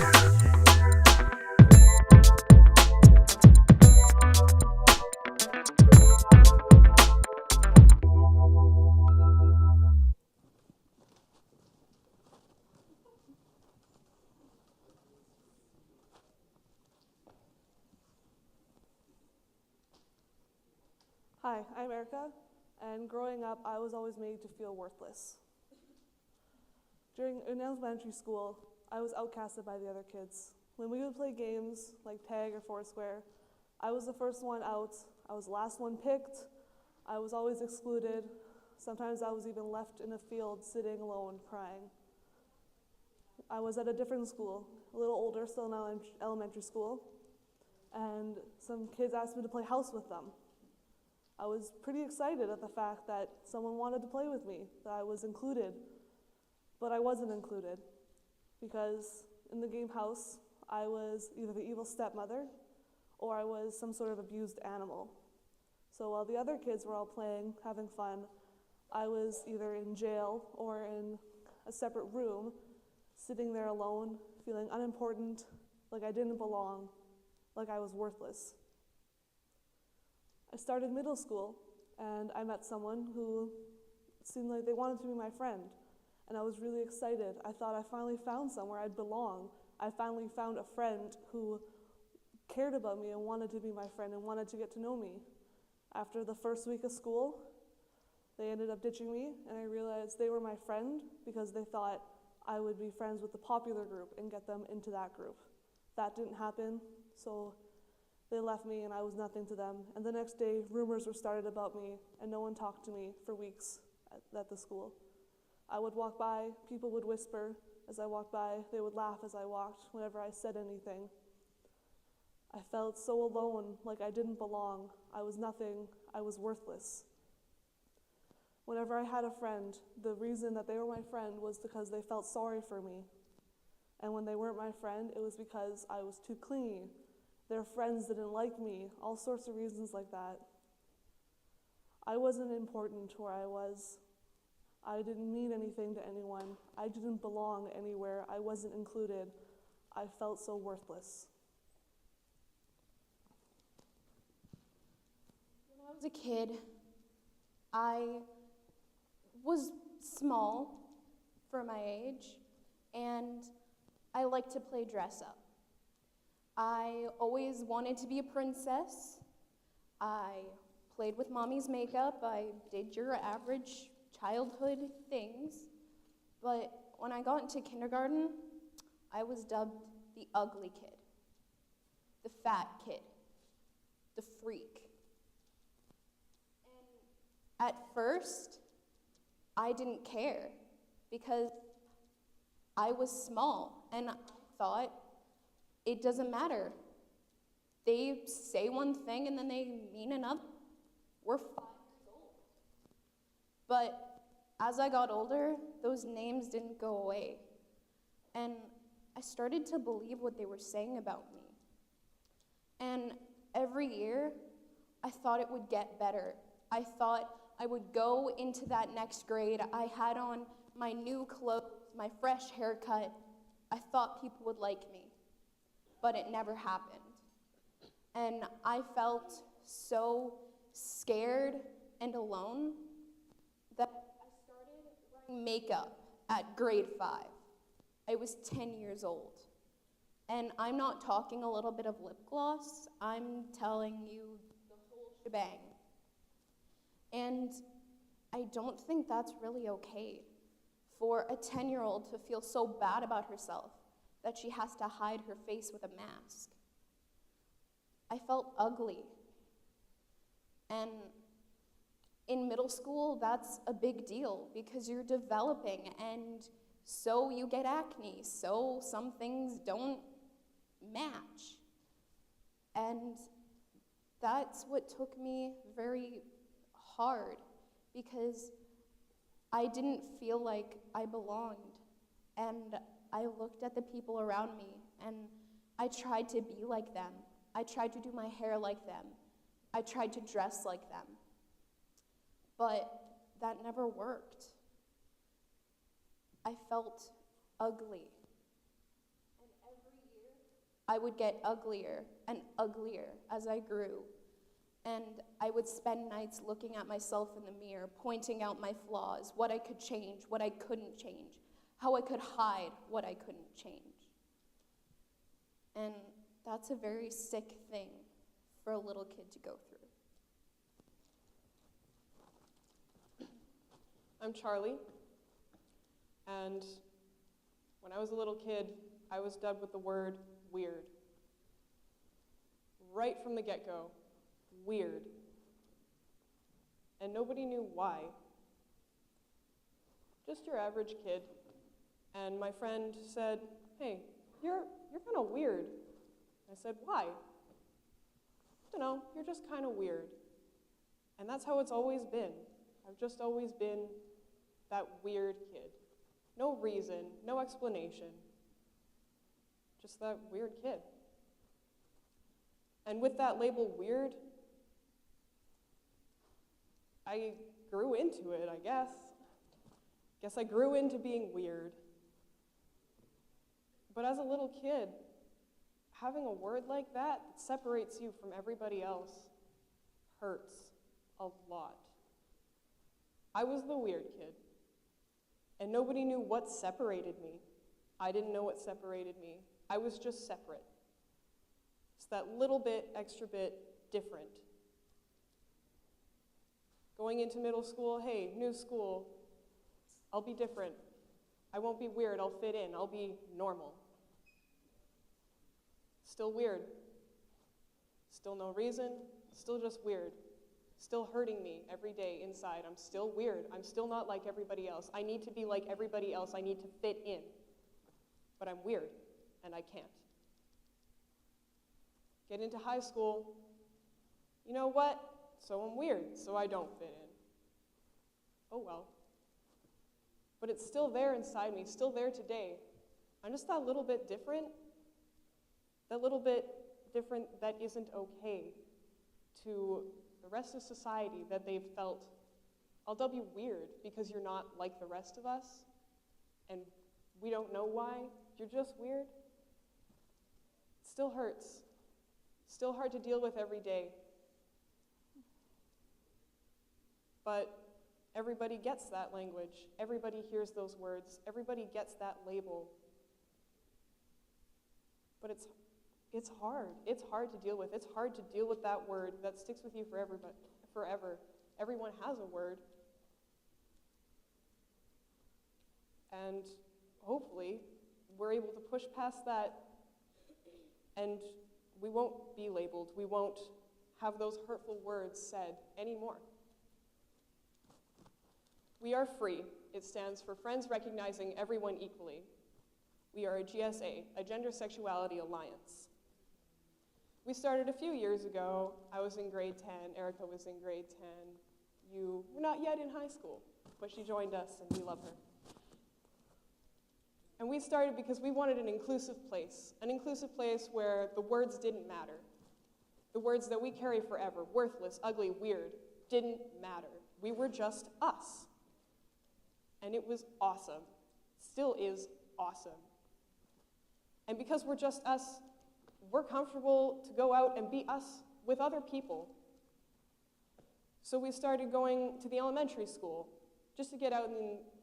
Hi, I'm Erica, and growing up, I was always made to feel worthless. In elementary school, I was outcasted by the other kids. When we would play games like tag or Foursquare, I was the first one out, I was the last one picked, I was always excluded. Sometimes I was even left in a field sitting alone crying. I was at a different school, a little older, still in elementary school, and some kids asked me to play house with them. I was pretty excited at the fact that someone wanted to play with me, that I was included, but I wasn't included because in the game house, I was either the evil stepmother or I was some sort of abused animal. So while the other kids were all playing, having fun, I was either in jail or in a separate room, sitting there alone, feeling unimportant, like I didn't belong, like I was worthless. I started middle school, and I met someone who seemed like they wanted to be my friend, and I was really excited. I thought I finally found somewhere I'd belong. I finally found a friend who cared about me and wanted to be my friend and wanted to get to know me. After the first week of school, they ended up ditching me, and I realized they were my friend because they thought I would be friends with the popular group and get them into that group. That didn't happen, so they left me and I was nothing to them. And the next day, rumors were started about me and no one talked to me for weeks at the school. I would walk by, people would whisper as I walked by, they would laugh as I walked whenever I said anything. I felt so alone, like I didn't belong. I was nothing, I was worthless. Whenever I had a friend, the reason that they were my friend was because they felt sorry for me. And when they weren't my friend, it was because I was too clingy. Their friends didn't like me, all sorts of reasons like that. I wasn't important where I was. I didn't mean anything to anyone. I didn't belong anywhere. I wasn't included. I felt so worthless. When I was a kid, I was small for my age, and I liked to play dress up. I always wanted to be a princess. I played with mommy's makeup. I did your average childhood things. But when I got into kindergarten, I was dubbed the ugly kid, the fat kid, the freak. And at first, I didn't care because I was small and I thought, it doesn't matter. They say one thing and then they mean another. We're 5 years old. But as I got older, those names didn't go away. And I started to believe what they were saying about me. And every year, I thought it would get better. I thought I would go into that next grade. I had on my new clothes, my fresh haircut. I thought people would like me. But it never happened. And I felt so scared and alone that I started wearing makeup at grade 5. I was 10 years old. And I'm not talking a little bit of lip gloss, I'm telling you the whole shebang. And I don't think that's really okay for a 10-year-old to feel so bad about herself that she has to hide her face with a mask. I felt ugly. And in middle school, that's a big deal because you're developing and so you get acne, so some things don't match. And that's what took me very hard because I didn't feel like I belonged. And I looked at the people around me and I tried to be like them. I tried to do my hair like them. I tried to dress like them. But that never worked. I felt ugly. And every I would get uglier and uglier as I grew. And I would spend nights looking at myself in the mirror, pointing out my flaws, what I could change, what I couldn't change, how I could hide what I couldn't change. And that's a very sick thing for a little kid to go through. I'm Charlie, and when I was a little kid, I was dubbed with the word weird. Right from the get-go, weird. And nobody knew why. Just your average kid. And my friend said, "Hey, you're kind of weird." I said, "Why?" "I don't know, you're just kind of weird." And that's how it's always been. I've just always been that weird kid. No reason, no explanation. Just that weird kid. And with that label weird, I grew into it, I guess. Guess I grew into being weird. But as a little kid, having a word like that separates you from everybody else hurts a lot. I was the weird kid, and nobody knew what separated me. I didn't know what separated me. I was just separate. It's that little bit, extra bit different. Going into middle school, hey, new school, I'll be different. I won't be weird, I'll fit in, I'll be normal. Still weird. Still no reason, still just weird. Still hurting me every day inside. I'm still weird. I'm still not like everybody else. I need to be like everybody else. I need to fit in. But I'm weird, and I can't. Get into high school. You know what? So I'm weird, so I don't fit in. Oh well. But it's still there inside me, still there today. I'm just that little bit different. That little bit different that isn't okay to the rest of society, that they've felt, I'll dub you weird because you're not like the rest of us, and we don't know why, you're just weird. It still hurts. Still hard to deal with every day. But everybody gets that language. Everybody hears those words. Everybody gets that label. But it's hard. It's hard to deal with. It's hard to deal with that word that sticks with you forever. Everyone has a word. And hopefully, we're able to push past that, and we won't be labeled. We won't have those hurtful words said anymore. We are FREE. It stands for Friends Recognizing Everyone Equally. We are a GSA, a Gender Sexuality Alliance. We started a few years ago. I was in grade 10, Erica was in grade 10. You were not yet in high school, but she joined us and we love her. And we started because we wanted an inclusive place where the words didn't matter. The words that we carry forever, worthless, ugly, weird, didn't matter. We were just us. And it was awesome. Still is awesome. And because we're just us, we're comfortable to go out and be us with other people. So we started going to the elementary school just to get out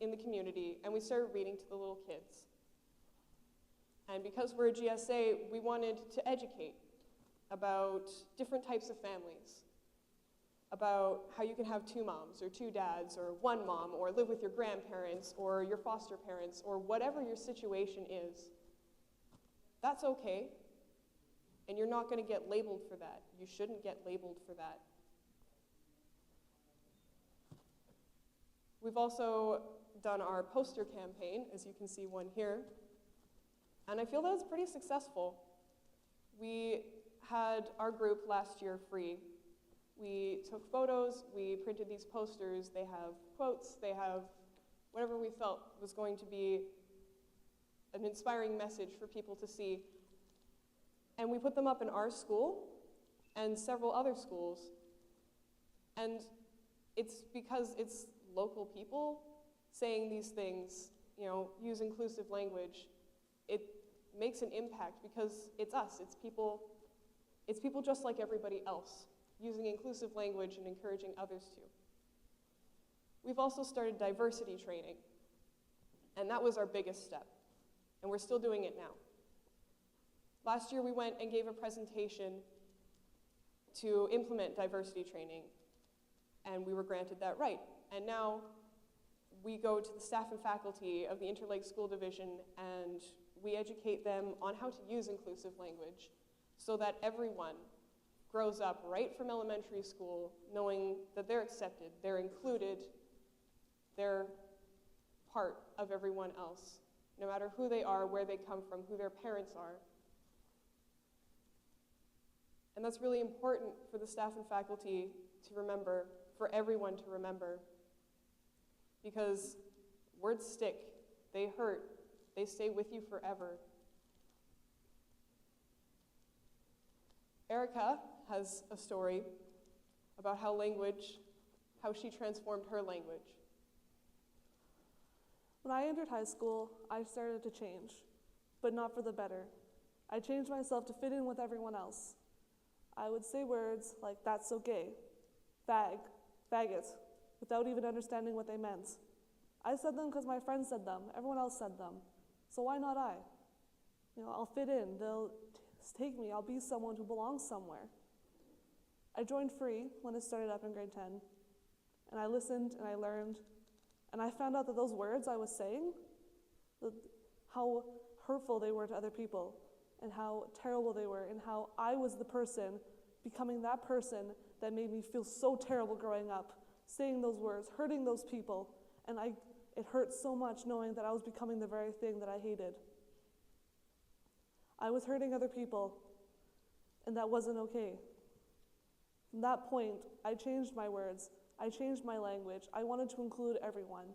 in the community, and we started reading to the little kids. And because we're a GSA, we wanted to educate about different types of families, about how you can have 2 moms or 2 dads or 1 mom, or live with your grandparents or your foster parents, or whatever your situation is. That's okay, and you're not going to get labeled for that. You shouldn't get labeled for that. We've also done our poster campaign, as you can see one here, and I feel that it's pretty successful. We had our group last year free. We took photos, we printed these posters, they have quotes, they have whatever we felt was going to be an inspiring message for people to see. And we put them up in our school and several other schools. And it's because it's local people saying these things, use inclusive language. It makes an impact because it's us, it's people just like everybody else, using inclusive language and encouraging others to. We've also started diversity training, and that was our biggest step, and we're still doing it now. Last year we went and gave a presentation to implement diversity training, and we were granted that right. And now we go to the staff and faculty of the Interlake School Division and we educate them on how to use inclusive language so that everyone grows up right from elementary school knowing that they're accepted, they're included, they're part of everyone else, no matter who they are, where they come from, who their parents are. And that's really important for the staff and faculty to remember, for everyone to remember, because words stick, they hurt, they stay with you forever. Erica has a story about how she transformed her language. When I entered high school, I started to change, but not for the better. I changed myself to fit in with everyone else. I would say words like, "That's so gay," "fag," "faggot," without even understanding what they meant. I said them because my friends said them, everyone else said them, so why not I? I'll fit in, they'll take me, I'll be someone who belongs somewhere. I joined F.R.E.E. when it started up in grade 10, and I listened and I learned, and I found out that those words I was saying, how hurtful they were to other people, and how terrible they were, and how I was the person becoming that person that made me feel so terrible growing up, saying those words, hurting those people, and it hurt so much knowing that I was becoming the very thing that I hated. I was hurting other people, and that wasn't okay. From that point, I changed my words, I changed my language, I wanted to include everyone.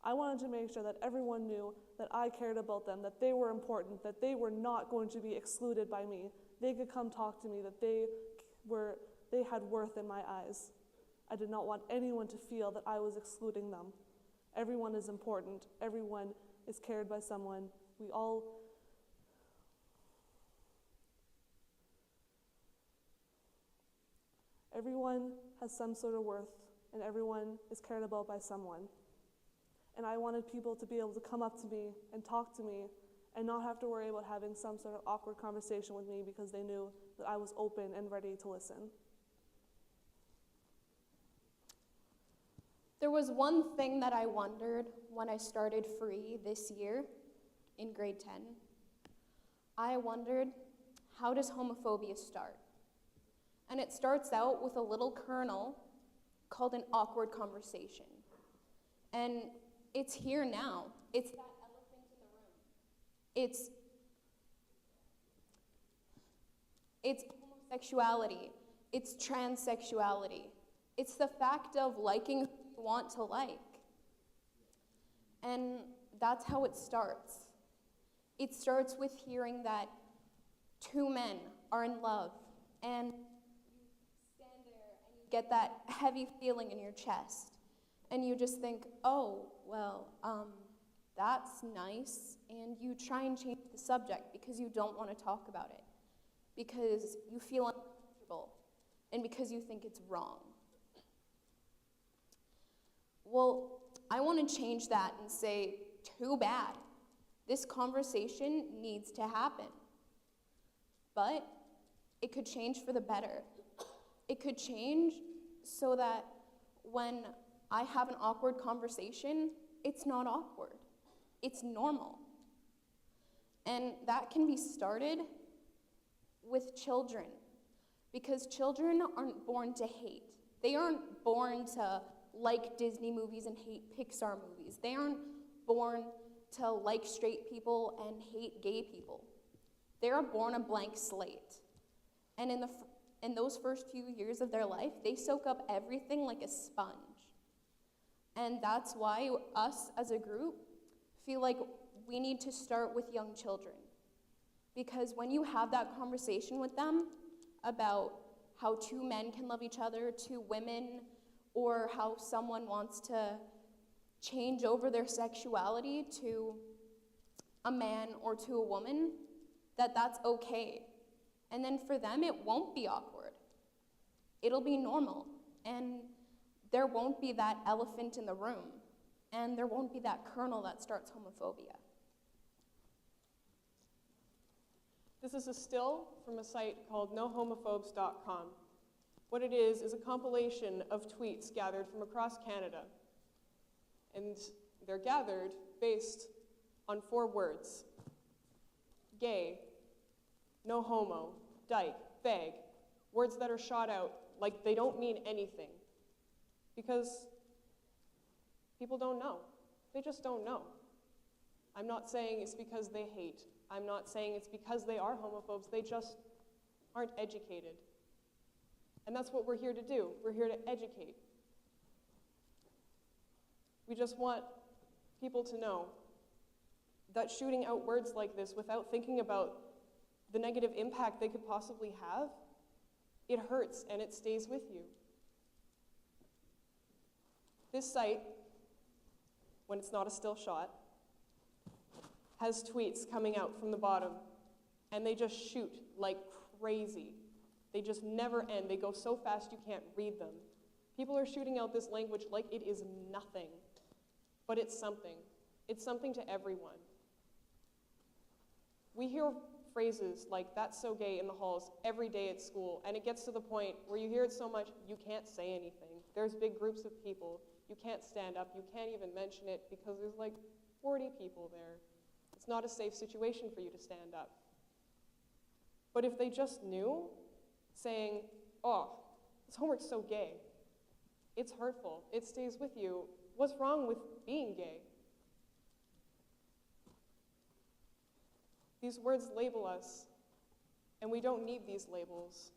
I wanted to make sure that everyone knew that I cared about them, that they were important, that they were not going to be excluded by me. They could come talk to me, that they had worth in my eyes. I did not want anyone to feel that I was excluding them. Everyone is important. Everyone is cared by someone. Everyone has some sort of worth, and everyone is cared about by someone. And I wanted people to be able to come up to me and talk to me and not have to worry about having some sort of awkward conversation with me because they knew that I was open and ready to listen. There was one thing that I wondered when I started F.R.E.E. this year in grade 10. I wondered, how does homophobia start? And it starts out with a little kernel called an awkward conversation. And it's here now. It's that elephant in the room. It's homosexuality. It's transsexuality. It's the fact of liking who you want to like. And that's how it starts. It starts with hearing that two men are in love, and you stand there and you get that heavy feeling in your chest. And you just think, oh, well, that's nice. And you try and change the subject because you don't want to talk about it, because you feel uncomfortable, and because you think it's wrong. Well, I want to change that and say, too bad. This conversation needs to happen. But it could change for the better. It could change so that when I have an awkward conversation, it's not awkward. It's normal. And that can be started with children, because children aren't born to hate. They aren't born to like Disney movies and hate Pixar movies. They aren't born to like straight people and hate gay people. They are born a blank slate. And in those first few years of their life, they soak up everything like a sponge. And that's why us as a group feel like we need to start with young children. Because when you have that conversation with them about how two men can love each other, two women, or how someone wants to change over their sexuality to a man or to a woman, that that's okay. And then for them, it won't be awkward. It'll be normal. And there won't be that elephant in the room. And there won't be that kernel that starts homophobia. This is a still from a site called nohomophobes.com. What it is a compilation of tweets gathered from across Canada. And they're gathered based on 4 words: gay, no homo, dyke, fag, words that are shot out like they don't mean anything. Because people don't know. They just don't know. I'm not saying it's because they hate. I'm not saying it's because they are homophobes. They just aren't educated. And that's what we're here to do. We're here to educate. We just want people to know that shooting out words like this without thinking about the negative impact they could possibly have, it hurts and it stays with you. This site, when it's not a still shot, has tweets coming out from the bottom, and they just shoot like crazy. They just never end. They go so fast you can't read them. People are shooting out this language like it is nothing, but it's something. It's something to everyone. We hear phrases like, "that's so gay" in the halls every day at school, and it gets to the point where you hear it so much you can't say anything. There's big groups of people. You can't stand up. You can't even mention it because there's like 40 people there. It's not a safe situation for you to stand up. But if they just knew, saying, "Oh, this homework's so gay," it's hurtful. It stays with you. What's wrong with being gay? These words label us, and we don't need these labels.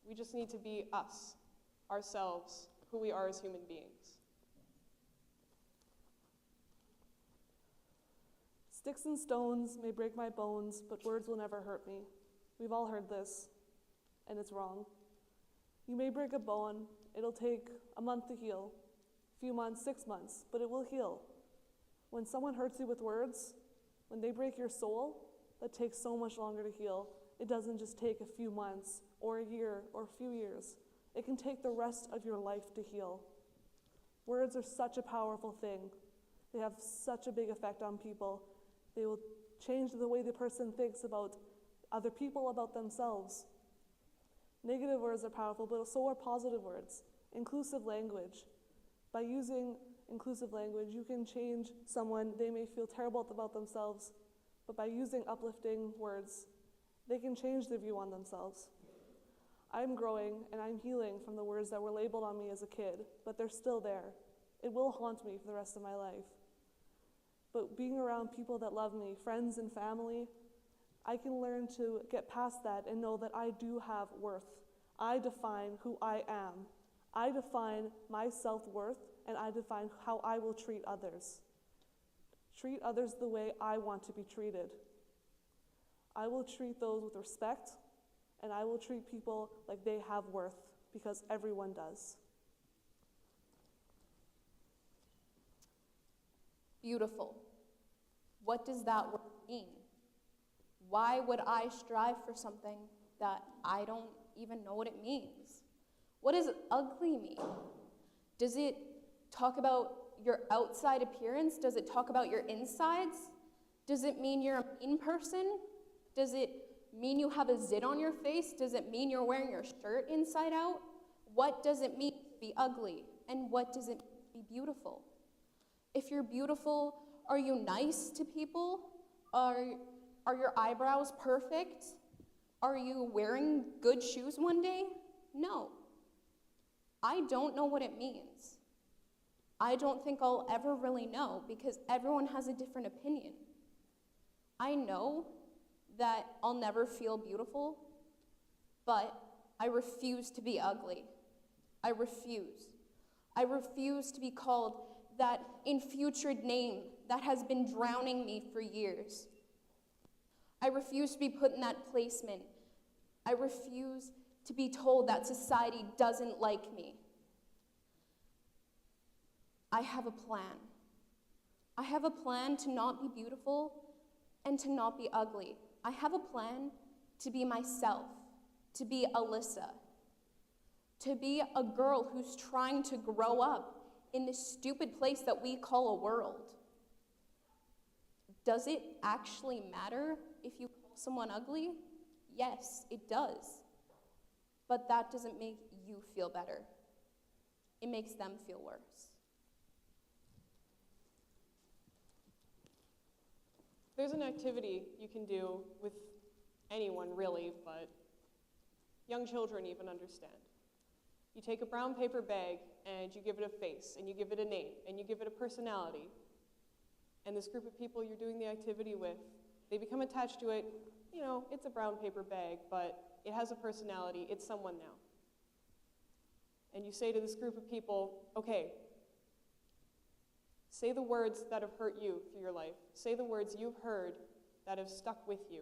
We just need to be us, ourselves, who we are as human beings. Sticks and stones may break my bones, but words will never hurt me. We've all heard this, and it's wrong. You may break a bone, it'll take a month to heal, a few months, 6 months, but it will heal. When someone hurts you with words, when they break your soul, that takes so much longer to heal. It doesn't just take a few months, or a year, or a few years. It can take the rest of your life to heal. Words are such a powerful thing. They have such a big effect on people. They will change the way the person thinks about other people, about themselves. Negative words are powerful, but so are positive words. Inclusive language. By using inclusive language, you can change someone. They may feel terrible about themselves, but by using uplifting words, they can change their view on themselves. I'm growing and I'm healing from the words that were labeled on me as a kid, but they're still there. It will haunt me for the rest of my life. But being around people that love me, friends and family, I can learn to get past that and know that I do have worth. I define who I am. I define my self-worth, and I define how I will treat others. Treat others the way I want to be treated. I will treat those with respect, and I will treat people like they have worth, because everyone does. Beautiful. What does that word mean? Why would I strive for something that I don't even know what it means? What does ugly mean? Does it talk about your outside appearance? Does it talk about your insides? Does it mean you're a mean person? Does it mean you have a zit on your face? Does it mean you're wearing your shirt inside out? What does it mean to be ugly? And what does it mean to be beautiful? If you're beautiful, are you nice to people? Are your eyebrows perfect? Are you wearing good shoes one day? No. I don't know what it means. I don't think I'll ever really know because everyone has a different opinion. I know that I'll never feel beautiful, but I refuse to be ugly. I refuse. I refuse to be called that in-futured name that has been drowning me for years. I refuse to be put in that placement. I refuse to be told that society doesn't like me. I have a plan. I have a plan to not be beautiful and to not be ugly. I have a plan to be myself, to be Alyssa, to be a girl who's trying to grow up in this stupid place that we call a world. Does it actually matter if you call someone ugly? Yes, it does. But that doesn't make you feel better. It makes them feel worse. There's an activity you can do with anyone, really, but young children even understand. You take a brown paper bag and you give it a face, and you give it a name, and you give it a personality. And this group of people you're doing the activity with, they become attached to it. You know, it's a brown paper bag, but it has a personality. It's someone now. And you say to this group of people, okay, say the words that have hurt you through your life. Say the words you've heard that have stuck with you.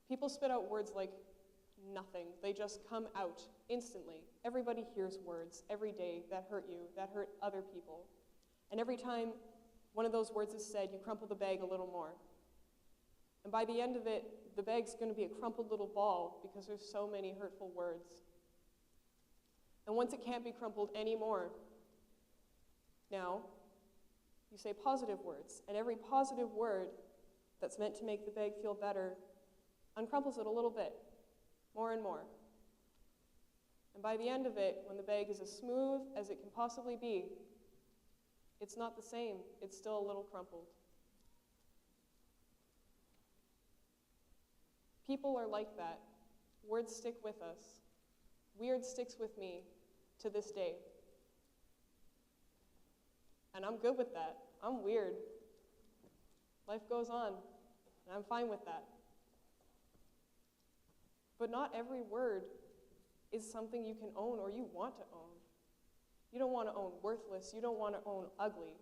People spit out words like nothing. They just come out instantly. Everybody hears words every day that hurt you, that hurt other people. And every time one of those words is said, you crumple the bag a little more. And by the end of it, the bag's going to be a crumpled little ball because there's so many hurtful words. And once it can't be crumpled anymore, now you say positive words. And every positive word that's meant to make the bag feel better uncrumples it a little bit, more and more. And by the end of it, when the bag is as smooth as it can possibly be, it's not the same. It's still a little crumpled. People are like that. Words stick with us. Weird sticks with me to this day. And I'm good with that. I'm weird. Life goes on, and I'm fine with that. But not every word is something you can own or you want to own. You don't want to own worthless. You don't want to own ugly.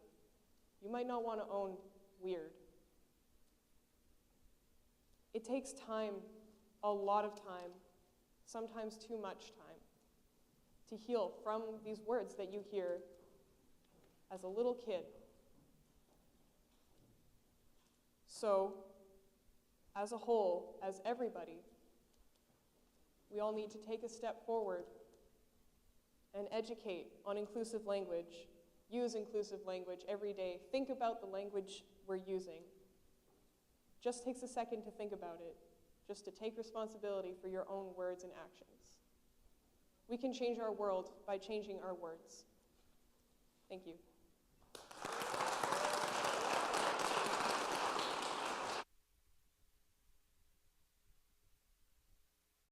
You might not want to own weird. It takes time, a lot of time, sometimes too much time, to heal from these words that you hear as a little kid. So, as a whole, as everybody, we all need to take a step forward and educate on inclusive language, use inclusive language every day. Think about the language we're using. Just takes a second to think about it, just to take responsibility for your own words and actions. We can change our world by changing our words. Thank you.